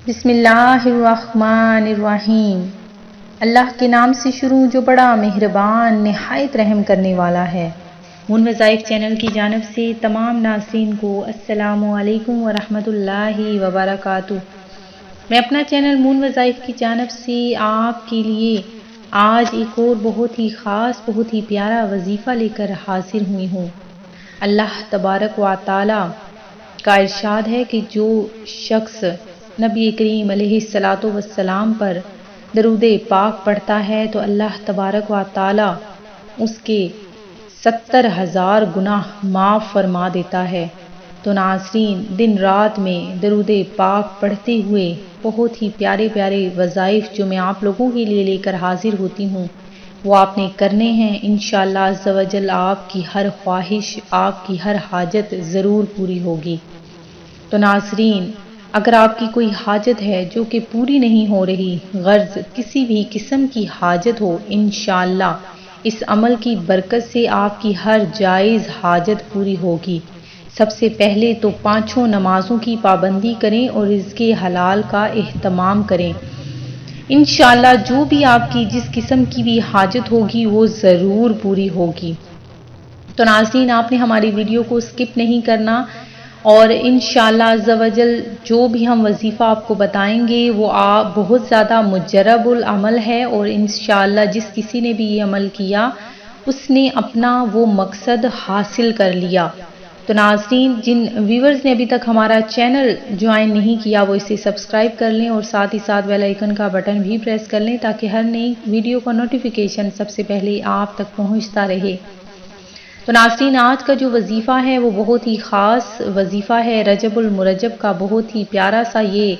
بسم اللہ الرحمن الرحیم۔ اللہ کے نام سے شروع جو بڑا مہربان نہایت رحم کرنے والا ہے۔ مون وظائف چینل کی جانب سے تمام ناظرین کو السلام علیکم ورحمۃ اللہ وبرکاتہ۔ میں اپنا چینل مون وظائف کی جانب سے آپ کے لیے آج ایک اور بہت ہی خاص بہت ہی پیارا وظیفہ لے کر حاضر ہوئی ہوں۔ اللہ تبارک و تعالی کا ارشاد ہے کہ جو شخص نبی کریم علیہ الصلاۃ والسلام پر درود پاک پڑھتا ہے تو اللہ تبارک و تعالی اس کے 70,000 گناہ معاف فرما دیتا ہے۔ تو ناظرین، دن رات میں درود پاک پڑھتے ہوئے بہت ہی پیارے پیارے وظائف جو میں آپ لوگوں کے لیے لے کر حاضر ہوتی ہوں وہ آپ نے کرنے ہیں۔ انشاءاللہ عز و جل آپ کی ہر خواہش، آپ کی ہر حاجت ضرور پوری ہوگی۔ تو ناظرین، اگر آپ کی کوئی حاجت ہے جو کہ پوری نہیں ہو رہی، غرض کسی بھی قسم کی حاجت ہو، انشاءاللہ اس عمل کی برکت سے آپ کی ہر جائز حاجت پوری ہوگی۔ سب سے پہلے تو 5 نمازوں کی پابندی کریں اور رزق حلال کا اہتمام کریں۔ انشاءاللہ جو بھی آپ کی جس قسم کی بھی حاجت ہوگی وہ ضرور پوری ہوگی۔ تو ناظرین، آپ نے ہماری ویڈیو کو سکپ نہیں کرنا، اور انشاءاللہ عز و جل جو بھی ہم وظیفہ آپ کو بتائیں گے وہ آپ بہت زیادہ مجرب العمل ہے، اور انشاءاللہ جس کسی نے بھی یہ عمل کیا اس نے اپنا وہ مقصد حاصل کر لیا۔ تو ناظرین، جن ویورز نے ابھی تک ہمارا چینل جوائن نہیں کیا وہ اسے سبسکرائب کر لیں اور ساتھ ہی ساتھ بیل آئیکن کا بٹن بھی پریس کر لیں تاکہ ہر نئی ویڈیو کا نوٹیفیکیشن سب سے پہلے آپ تک پہنچتا رہے۔ تو ناظرین، آج کا جو وظیفہ ہے وہ بہت ہی خاص وظیفہ ہے، رجب المرجب کا بہت ہی پیارا سا یہ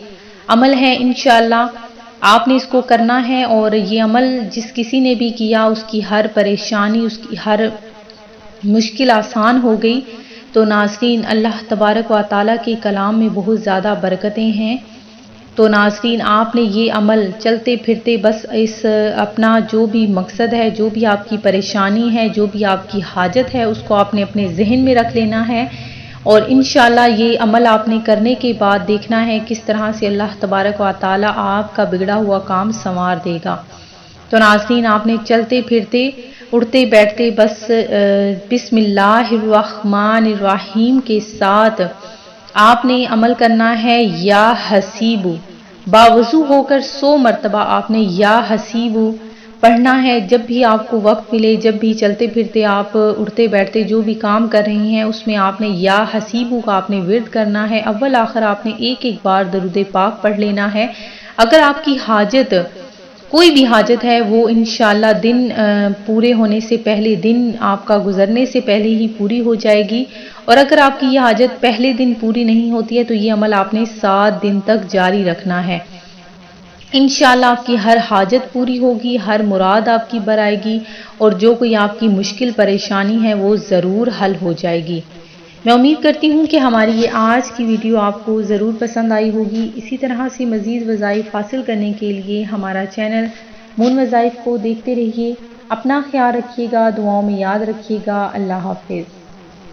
عمل ہے۔ انشاءاللہ آپ نے اس کو کرنا ہے، اور یہ عمل جس کسی نے بھی کیا اس کی ہر پریشانی، اس کی ہر مشکل آسان ہو گئی۔ تو ناظرین، اللہ تبارک و تعالیٰ کے کلام میں بہت زیادہ برکتیں ہیں۔ تو ناظرین، آپ نے یہ عمل چلتے پھرتے بس اس اپنا جو بھی مقصد ہے، جو بھی آپ کی پریشانی ہے، جو بھی آپ کی حاجت ہے اس کو آپ نے اپنے ذہن میں رکھ لینا ہے، اور انشاءاللہ یہ عمل آپ نے کرنے کے بعد دیکھنا ہے کس طرح سے اللہ تبارک و تعالیٰ آپ کا بگڑا ہوا کام سنوار دے گا۔ تو ناظرین، آپ نے چلتے پھرتے اٹھتے بیٹھتے بس بسم اللہ الرحمن الرحیم کے ساتھ آپ نے عمل کرنا ہے۔ یا حسیبو، باوضو ہو کر 100 مرتبہ آپ نے یا حسیبو پڑھنا ہے۔ جب بھی آپ کو وقت ملے، جب بھی چلتے پھرتے آپ اٹھتے بیٹھتے جو بھی کام کر رہے ہیں اس میں آپ نے یا حسیبو کا آپ نے ورد کرنا ہے۔ اول آخر آپ نے ایک بار درود پاک پڑھ لینا ہے۔ اگر آپ کی حاجت کوئی بھی حاجت ہے وہ انشاءاللہ دن پورے ہونے سے پہلے، دن آپ کا گزرنے سے پہلے ہی پوری ہو جائے گی، اور اگر آپ کی یہ حاجت پہلے دن پوری نہیں ہوتی ہے تو یہ عمل آپ نے 7 دن تک جاری رکھنا ہے۔ انشاءاللہ آپ کی ہر حاجت پوری ہوگی، ہر مراد آپ کی بر آئے گی، اور جو کوئی آپ کی مشکل پریشانی ہے وہ ضرور حل ہو جائے گی۔ میں امید کرتی ہوں کہ ہماری یہ آج کی ویڈیو آپ کو ضرور پسند آئی ہوگی۔ اسی طرح سے مزید وظائف حاصل کرنے کے لیے ہمارا چینل مون وظائف کو دیکھتے رہیے۔ اپنا خیال رکھیے گا، دعاؤں میں یاد رکھیے گا۔ اللہ حافظ۔